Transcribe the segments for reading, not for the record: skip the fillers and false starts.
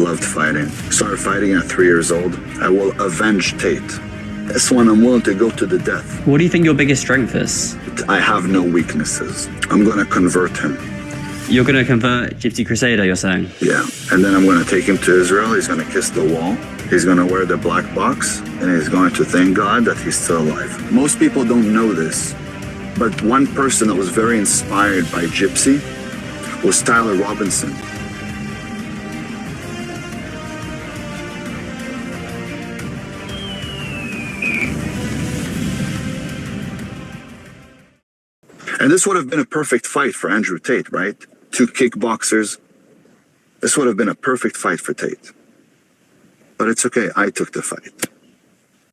loved fighting. Started fighting at 3 years old. I will avenge Tate. This one I'm willing to go to the death. What do you think your biggest strength is? I have no weaknesses. I'm going to convert him. You're going to convert Gypsy Crusader, you're saying? Yeah, and then I'm going to take him to Israel. He's going to kiss the wall. He's going to wear the black box, and he's going to thank God that he's still alive. Most people don't know this, but one person that was very inspired by Gypsy was Tyler Robinson. And this would have been a perfect fight for Andrew Tate, right? 2 kickboxers. This would have been a perfect fight for Tate. But it's okay, I took the fight.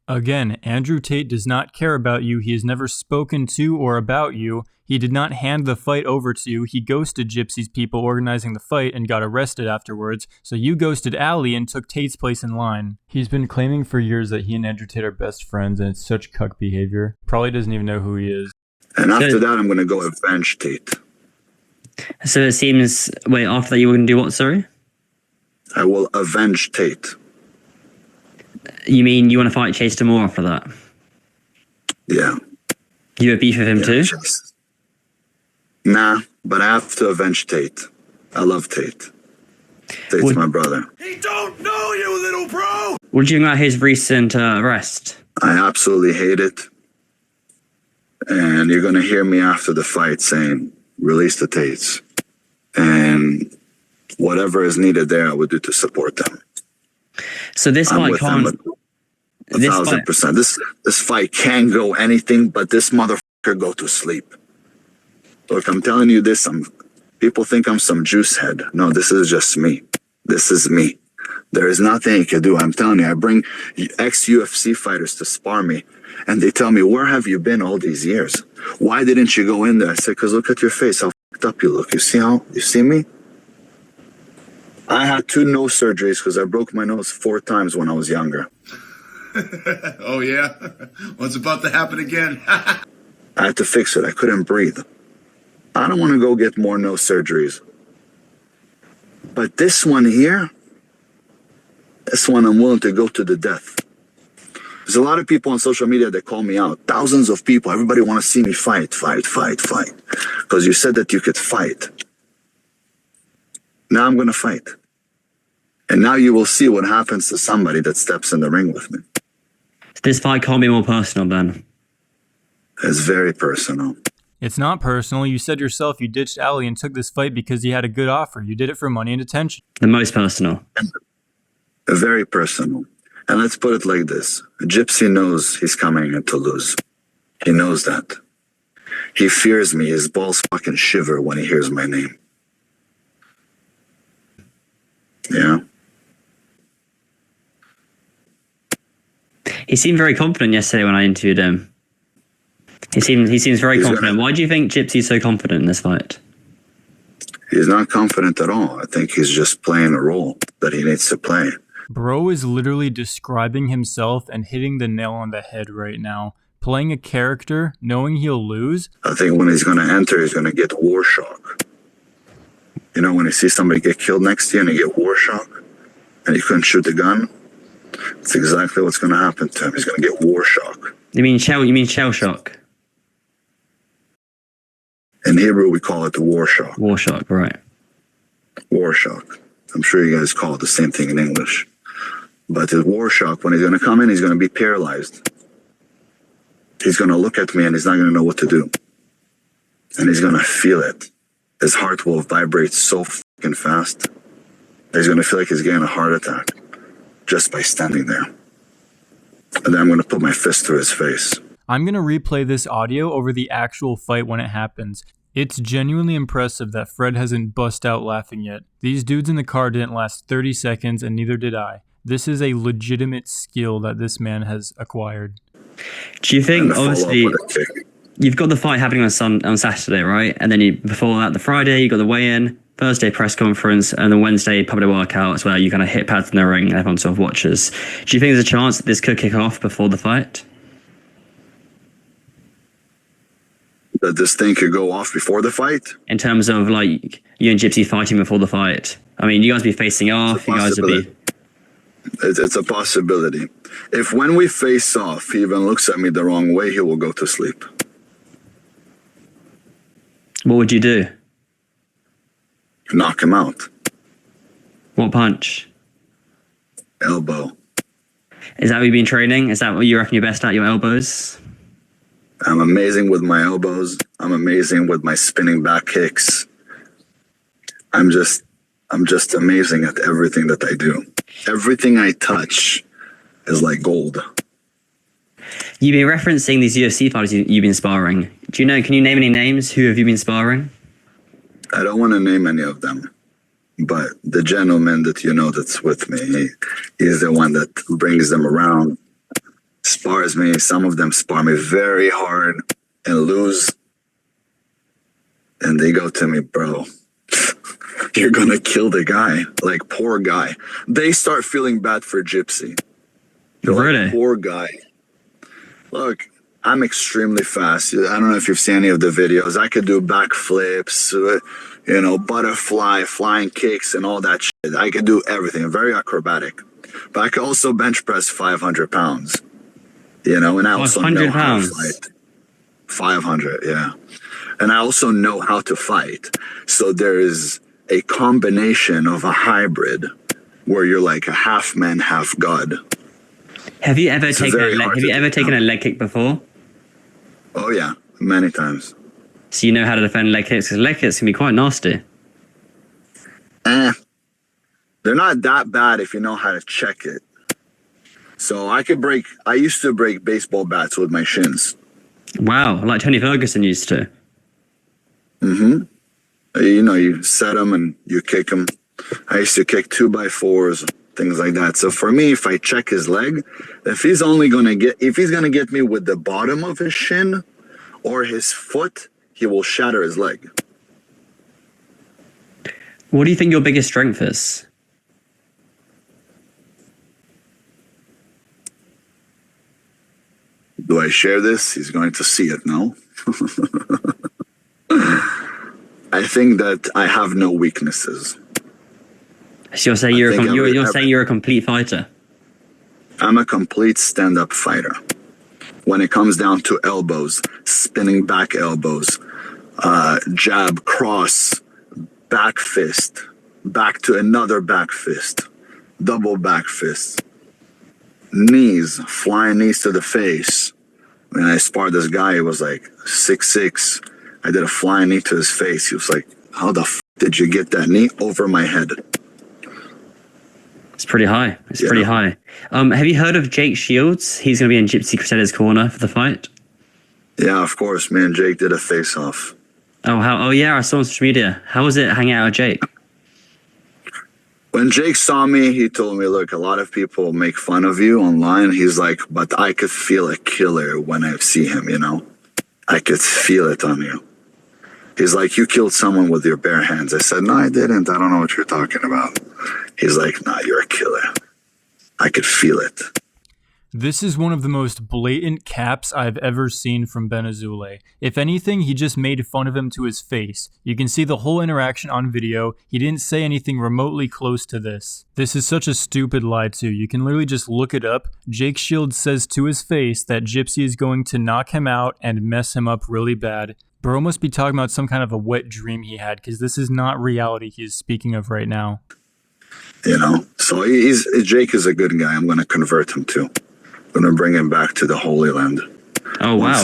Again, Andrew Tate does not care about you. He has never spoken to or about you. He did not hand the fight over to you. He ghosted Gypsy's people organizing the fight and got arrested afterwards. So you ghosted Ali and took Tate's place in line. He's been claiming for years that he and Andrew Tate are best friends, and it's such cuck behavior. Probably doesn't even know who he is. And after that, I'm going to go avenge Tate. So it seems... Wait, after that you were going to do what, sorry? I will avenge Tate. You mean you want to fight Chase Demore after that? Yeah. You have beef with him too? Chase. Nah, but I have to avenge Tate. I love Tate. Tate's my brother. He don't know you, little bro! What do you think about his recent arrest? I absolutely hate it. And you're going to hear me after the fight saying, release the Tates. And whatever is needed there, I would do to support them. So this fight can't... 1,000%. This fight can go anything, but this motherfucker go to sleep. Look, I'm telling you this, people think I'm some juice head. No, this is just me. This is me. There is nothing you can do. I'm telling you, I bring ex-UFC fighters to spar me, and they tell me, where have you been all these years? Why didn't you go in there? I said, because look at your face, how fucked up you look. You see me? I had 2 nose surgeries because I broke my nose 4 times when I was younger. Oh, yeah? What's about to happen again? I had to fix it. I couldn't breathe. I don't want to go get more nose surgeries. But this one here, this one I'm willing to go to the death. There's a lot of people on social media that call me out. Thousands of people. Everybody want to see me fight. Because you said that you could fight. Now I'm going to fight. And now you will see what happens to somebody that steps in the ring with me. This fight can't be more personal then. It's very personal. It's not personal. You said yourself you ditched Ali and took this fight because he had a good offer. You did it for money and attention. The most personal. Very personal. And let's put it like this. Gypsy knows he's coming in to lose. He knows that. He fears me. His balls fucking shiver when he hears my name. Yeah. He seemed very confident yesterday when I interviewed him. He seems very confident. Why do you think Gypsy's so confident in this fight? He's not confident at all. I think he's just playing a role that he needs to play. Bro is literally describing himself and hitting the nail on the head right now. Playing a character, knowing he'll lose. I think when he's going to enter, he's going to get war shock. You know, when you see somebody get killed next to you and you get war shock and you couldn't shoot the gun, it's exactly what's going to happen to him. He's going to get war shock. You mean shell shock? In Hebrew, we call it the war shock. War shock, right. War shock. I'm sure you guys call it the same thing in English. But the war shock, when he's going to come in, he's going to be paralyzed. He's going to look at me and he's not going to know what to do. And he's going to feel it. His heart will vibrate so fucking fast. He's going to feel like he's getting a heart attack just by standing there. And then I'm going to put my fist to his face. I'm going to replay this audio over the actual fight when it happens. It's genuinely impressive that Fred hasn't bust out laughing yet. These dudes in the car didn't last 30 seconds and neither did I. This is a legitimate skill that this man has acquired. Do you think, obviously, you've got the fight happening on Saturday, right? And then before that, the Friday, you got the weigh-in, Thursday press conference, and then Wednesday public workouts where you kind of hit pads in the ring and everyone sort of watches. Do you think there's a chance that this could kick off before the fight? That this thing could go off before the fight? In terms of like you and Gypsy fighting before the fight. I mean, you guys would be facing off. You guys would be. It's a possibility. If when we face off, he even looks at me the wrong way, he will go to sleep. What would you do? Knock him out. What punch? Elbow. Is that what you've been training? Is that what you reckon you're best at, your elbows? I'm amazing with my elbows. I'm amazing with my spinning back kicks. I'm just amazing at everything that I do. Everything I touch is like gold. You've been referencing these UFC fighters you've been sparring. Do you know, can you name any names? Who have you been sparring? I don't want to name any of them, but the gentleman that you know that's with me, he's the one that brings them around, spars me. Some of them spar me very hard and lose. And they go to me, bro, you're going to kill the guy. Like, poor guy. They start feeling bad for Gypsy. They're really? Like, poor guy. Look, I'm extremely fast. I don't know if you've seen any of the videos. I could do backflips, butterfly, flying kicks, and all that shit. I could do everything. I'm very acrobatic. But I could also bench press 500 pounds. And I also know how to fight. 500, yeah. And I also know how to fight. So there is a combination of a hybrid where you're like a half man, half god. Have you ever taken a leg kick before? Oh yeah, many times. So you know how to defend leg kicks, because leg kicks can be quite nasty. They're not that bad if you know how to check it. So I used to break baseball bats with my shins. Wow, like Tony Ferguson used to. Mm-hmm. You set them and you kick them. I used to kick 2x4s, things like that. So for me, if I check his leg, if he's gonna get me with the bottom of his shin or his foot, he will shatter his leg. What do you think your biggest strength is? Do I share this? He's going to see it now. I think that I have no weaknesses. So you're saying you're a complete fighter? I'm a complete stand-up fighter. When it comes down to elbows, spinning back elbows, jab, cross, back fist, back to another back fist, double back fist, knees, flying knees to the face. When I sparred this guy, he was like 6'6". I did a flying knee to his face. He was like, how the f did you get that knee over my head? It's pretty high. It's pretty high. Have you heard of Jake Shields? He's going to be in Gypsy Crusader's corner for the fight. Yeah, of course. Me and Jake did a face-off. Oh yeah, I saw on social media. How was it hanging out with Jake? When Jake saw me, he told me, look, a lot of people make fun of you online. He's like, but I could feel a killer when I see him, I could feel it on you. He's like, you killed someone with your bare hands. I said, no, I didn't. I don't know what you're talking about. He's like, nah, you're a killer. I could feel it. This is one of the most blatant caps I've ever seen from Ben Azoulay. If anything, he just made fun of him to his face. You can see the whole interaction on video. He didn't say anything remotely close to this. This is such a stupid lie too. You can literally just look it up. Jake Shields says to his face that Gypsy is going to knock him out and mess him up really bad. Bro must be talking about some kind of a wet dream he had, because this is not reality he is speaking of right now. So Jake is a good guy. I'm going to convert him too. I'm going to bring him back to the Holy Land. Oh, wow, once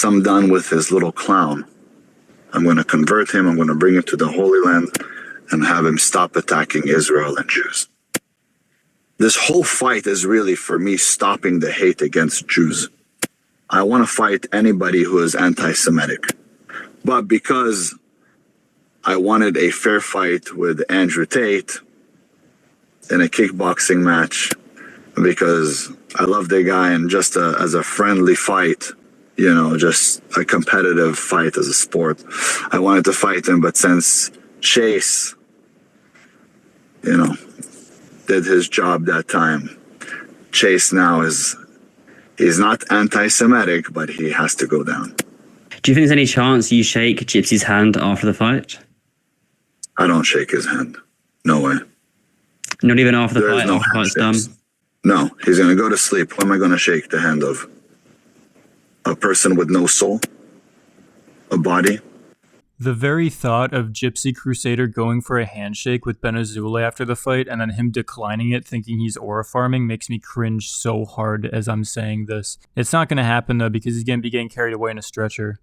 I'm done with his little clown, I'm going to convert him. I'm going to bring him to the Holy Land and have him stop attacking Israel and Jews. This whole fight is really for me stopping the hate against Jews. I want to fight anybody who is anti-Semitic. But because I wanted a fair fight with Andrew Tate in a kickboxing match, because I love the guy, and just as a friendly fight, just a competitive fight as a sport, I wanted to fight him. But since Chase, did his job that time, Chase now He's not anti-Semitic, but he has to go down. Do you think there's any chance you shake Gypsy's hand after the fight? I don't shake his hand. No way. Not even after the There is fight, no after the fight's done? handshakes. No, he's going to go to sleep. Why am I going to shake the hand of a person with no soul? A body? The very thought of Gypsy Crusader going for a handshake with Ben Azoulay after the fight and then him declining it thinking he's aura farming makes me cringe so hard as I'm saying this. It's not going to happen though because he's going to be getting carried away in a stretcher.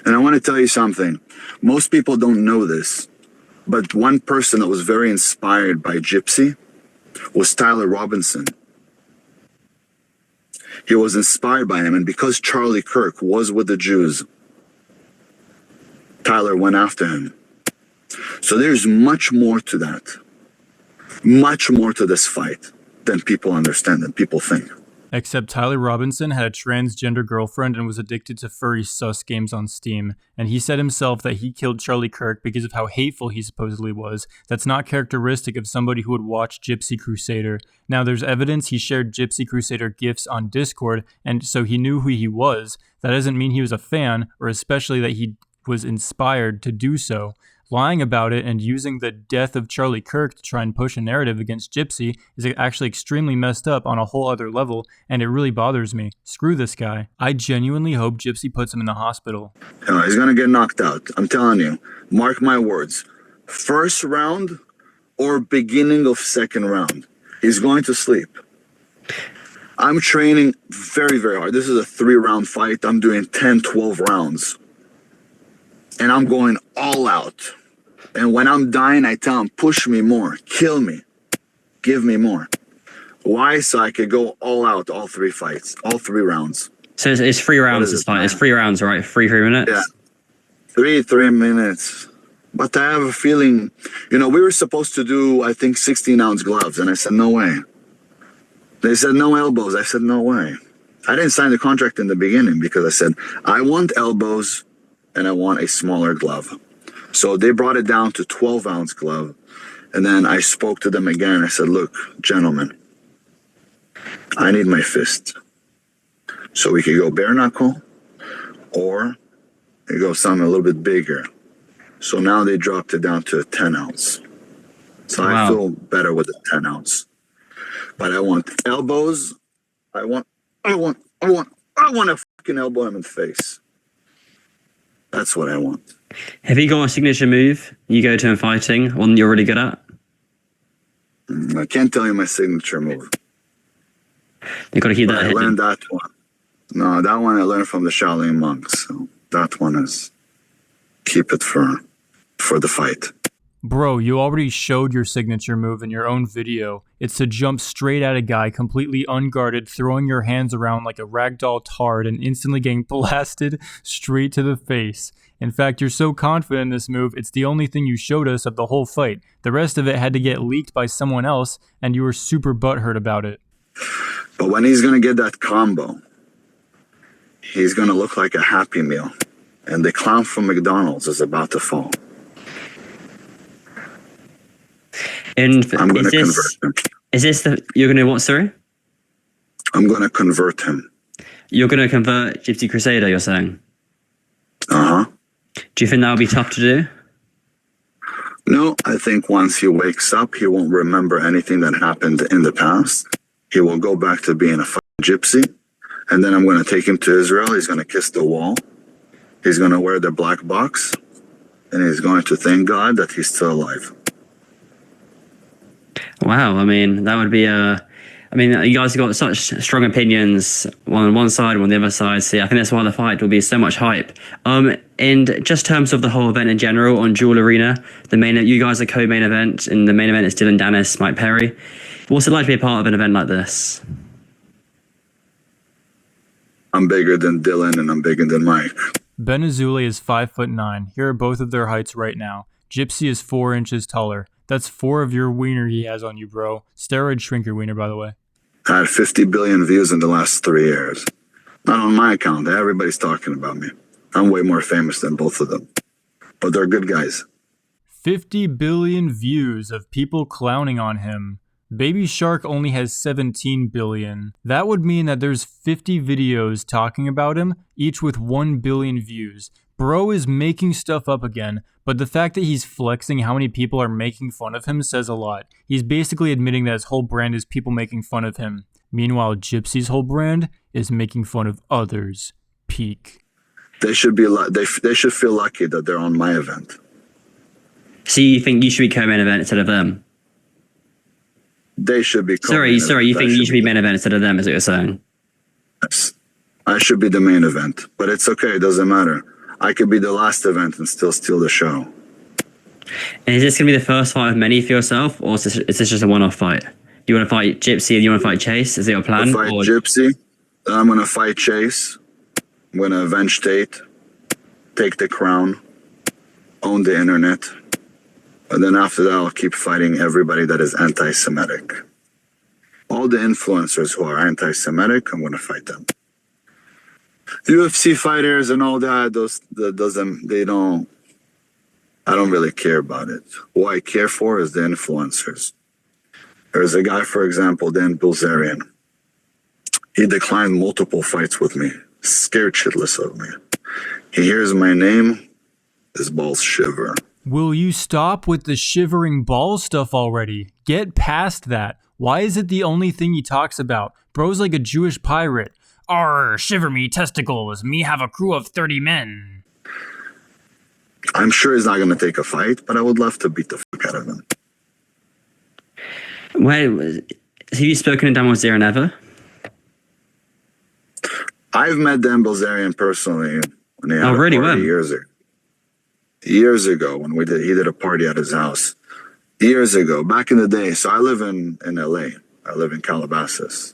And I want to tell you something. Most people don't know this, but one person that was very inspired by Gypsy was Tyler Robinson. He was inspired by him, and because Charlie Kirk was with the Jews, Tyler went after him. So there's much more to that. Much more to this fight than people understand and people think. Except Tyler Robinson had a transgender girlfriend and was addicted to furry sus games on Steam, and he said himself that he killed Charlie Kirk because of how hateful he supposedly was. That's not characteristic of somebody who would watch Gypsy Crusader. Now, there's evidence he shared Gypsy Crusader gifs on Discord, and so he knew who he was. That doesn't mean he was a fan, or especially that he was inspired to do so. Lying about it and using the death of Charlie Kirk to try and push a narrative against Gypsy is actually extremely messed up on a whole other level, and it really bothers me. Screw this guy. I genuinely hope Gypsy puts him in the hospital. He's going to get knocked out. I'm telling you. Mark my words. First round or beginning of second round. He's going to sleep. I'm training very, very hard. This is a 3-round fight. I'm doing 10, 12 rounds. And I'm going all out. And when I'm dying, I tell him, push me more, kill me, give me more. Why? So I could go all out, all 3 fights, all 3 rounds. So it's 3 rounds this fight. It's 3 rounds, right? 3 minutes? Yeah. 3 minutes. But I have a feeling, we were supposed to do, I think, 16-ounce gloves. And I said, no way. They said, no elbows. I said, no way. I didn't sign the contract in the beginning because I said, I want elbows and I want a smaller glove. So they brought it down to 12-ounce glove. And then I spoke to them again. I said, look, gentlemen, I need my fist. So we could go bare knuckle or we go something a little bit bigger. So now they dropped it down to a 10-ounce. So wow. I feel better with a 10-ounce. But I want elbows. I want a fucking elbow him in the face. That's what I want. Have you got a signature move you go to in fighting, one you're really good at? I can't tell you my signature move. You've got to keep that. I learned that one. No, that one I learned from the Shaolin monks. So that one is keep it for the fight. Bro, you already showed your signature move in your own video. It's to jump straight at a guy completely unguarded, throwing your hands around like a ragdoll tard and instantly getting blasted straight to the face. In fact, you're so confident in this move, it's the only thing you showed us of the whole fight. The rest of it had to get leaked by someone else, and you were super butthurt about it. But when he's going to get that combo, he's going to look like a Happy Meal. And the clown from McDonald's is about to fall. And I'm going to convert him. Is this you're going to what, sorry? I'm going to convert him. You're going to convert Gypsy Crusader, you're saying? Uh-huh. Do you think that would be tough to do? No, I think once he wakes up, he won't remember anything that happened in the past. He will go back to being a gypsy. And then I'm going to take him to Israel. He's going to kiss the wall. He's going to wear the black box. And he's going to thank God that he's still alive. Wow, I mean, that would be you guys have got such strong opinions, one on one side, one on the other side. So yeah, I think that's why the fight will be so much hype. And just terms of the whole event in general on Jewel Arena, you guys are co-main event, and the main event is Dylan Dennis, Mike Perry. What's it like to be a part of an event like this? I'm bigger than Dylan and I'm bigger than Mike. Ben Azoulay is 5'9". Here are both of their heights right now. Gypsy is 4 inches taller. That's 4 of your wiener he has on you, bro. Steroid shrink your wiener, by the way. I had 50 billion views in the last 3 years. Not on my account. Everybody's talking about me. I'm way more famous than both of them. But they're good guys. 50 billion views of people clowning on him. Baby Shark only has 17 billion. That would mean that there's 50 videos talking about him, each with 1 billion views. Bro is making stuff up again, but the fact that he's flexing how many people are making fun of him says a lot. He's basically admitting that his whole brand is people making fun of him. Meanwhile, Gypsy's whole brand is making fun of others. Peak. They should be they should feel lucky that they're on my event. So you think you should be co-main event instead of them? They should be. Sorry. You think you should be main event instead of them? Is what you're saying? Yes. I should be the main event, but it's okay. It doesn't matter. I could be the last event and still steal the show. And is this going to be the first fight of many for yourself, or is this just a one-off fight? You want to fight Gypsy and you want to fight Chase? Is it your plan? Fight Gypsy. Then I'm going to fight Chase. I'm going to avenge Tate. Take the crown. Own the internet. And then after that, I'll keep fighting everybody that is anti-Semitic. All the influencers who are anti-Semitic, I'm going to fight them. UFC fighters and all that, I don't really care about it. What I care for is the influencers. There's a guy, for example, Dan Bilzerian. He declined multiple fights with me, scared shitless of me. He hears my name, his balls shiver. Will you stop with the shivering ball stuff already? Get past that. Why is it the only thing he talks about? Bro's like a Jewish pirate. Arr, shiver me testicles, me have a crew of 30 men. I'm sure he's not going to take a fight, but I would love to beat the fuck out of him. Have you spoken to Dan Bilzerian ever? I've met Dan Bilzerian personally when he had really? a party When? Years ago when he did a party at his house. Years ago, back in the day. So I live in LA. I live in Calabasas.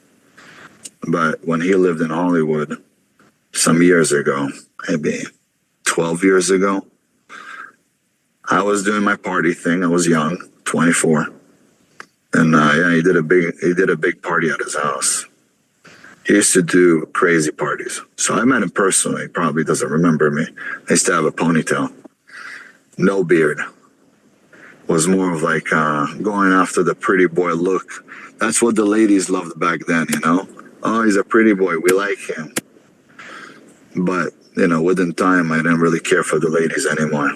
But when he lived in Hollywood some years ago, maybe 12 years ago, I was doing my party thing. I was young, 24. And he did a big party at his house. He used to do crazy parties. So I met him personally. He probably doesn't remember me. I used to have a ponytail. No beard. Was more of like going after the pretty boy look. That's what the ladies loved back then, you know? Oh, he's a pretty boy. We like him. But, within time, I didn't really care for the ladies anymore.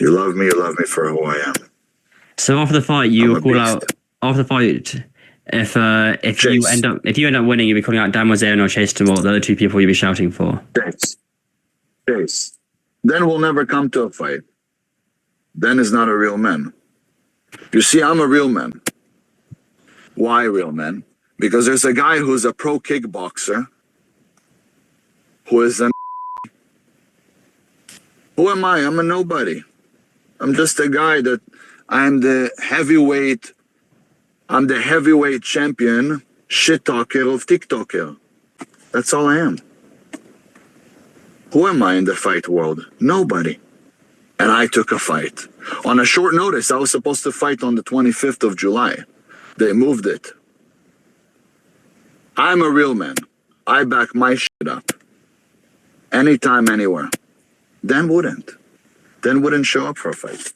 You love me for who I am. So after the fight, you call out. After the fight, if you end up winning, you'll be calling out Dan Bilzerian or Chase Demore. The other two people you'll be shouting for. Chase. Then we'll never come to a fight. Then is not a real man. You see, I'm a real man. Why real man? Because there's a guy who's a pro kickboxer who is an. Who am I? I'm a nobody. I'm just a guy that I'm the heavyweight champion, shit talker of TikToker. That's all I am. Who am I in the fight world? Nobody. And I took a fight. On a short notice, I was supposed to fight on the 25th of July. They moved it. I'm a real man. I back my shit up. Anytime, anywhere. Dan wouldn't show up for a fight.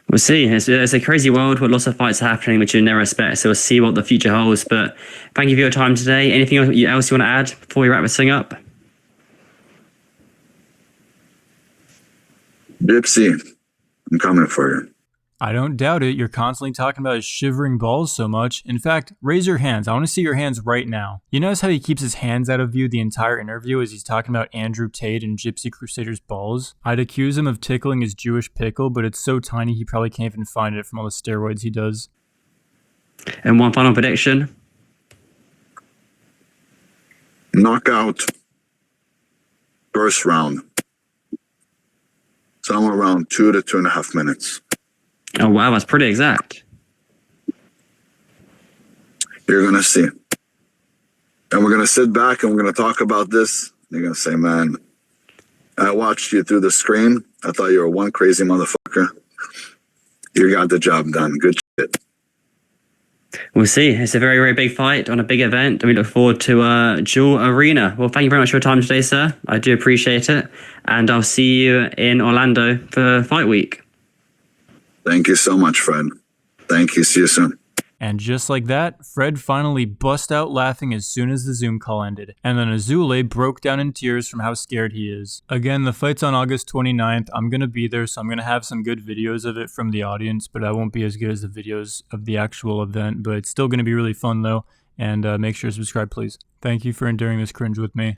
We'll see. It's a crazy world where lots of fights are happening, which you never expect. So we'll see what the future holds. But thank you for your time today. Anything else you want to add before we wrap this thing up? Gypsy, I'm coming for you. I don't doubt it. You're constantly talking about his shivering balls so much. In fact, raise your hands. I want to see your hands right now. You notice how he keeps his hands out of view the entire interview as he's talking about Andrew Tate and Gypsy Crusader's balls? I'd accuse him of tickling his Jewish pickle, but it's so tiny he probably can't even find it from all the steroids he does. And one final prediction? Knockout. First round. Somewhere around 2 to 2.5 minutes. Oh, wow. That's pretty exact. You're going to see. And we're going to sit back and we're going to talk about this. You're going to say, man, I watched you through the screen. I thought you were one crazy motherfucker. You got the job done. Good shit. We'll see. It's a very, very big fight on a big event. And we look forward to Jewel Arena. Well, thank you very much for your time today, sir. I do appreciate it. And I'll see you in Orlando for Fight Week. Thank you so much, Fred. Thank you. See you soon. And just like that, Fred finally bust out laughing as soon as the Zoom call ended. And then Azoulay broke down in tears from how scared he is. Again, the fight's on August 29th. I'm going to be there, so I'm going to have some good videos of it from the audience, but I won't be as good as the videos of the actual event. But it's still going to be really fun, though. And make sure to subscribe, please. Thank you for enduring this cringe with me.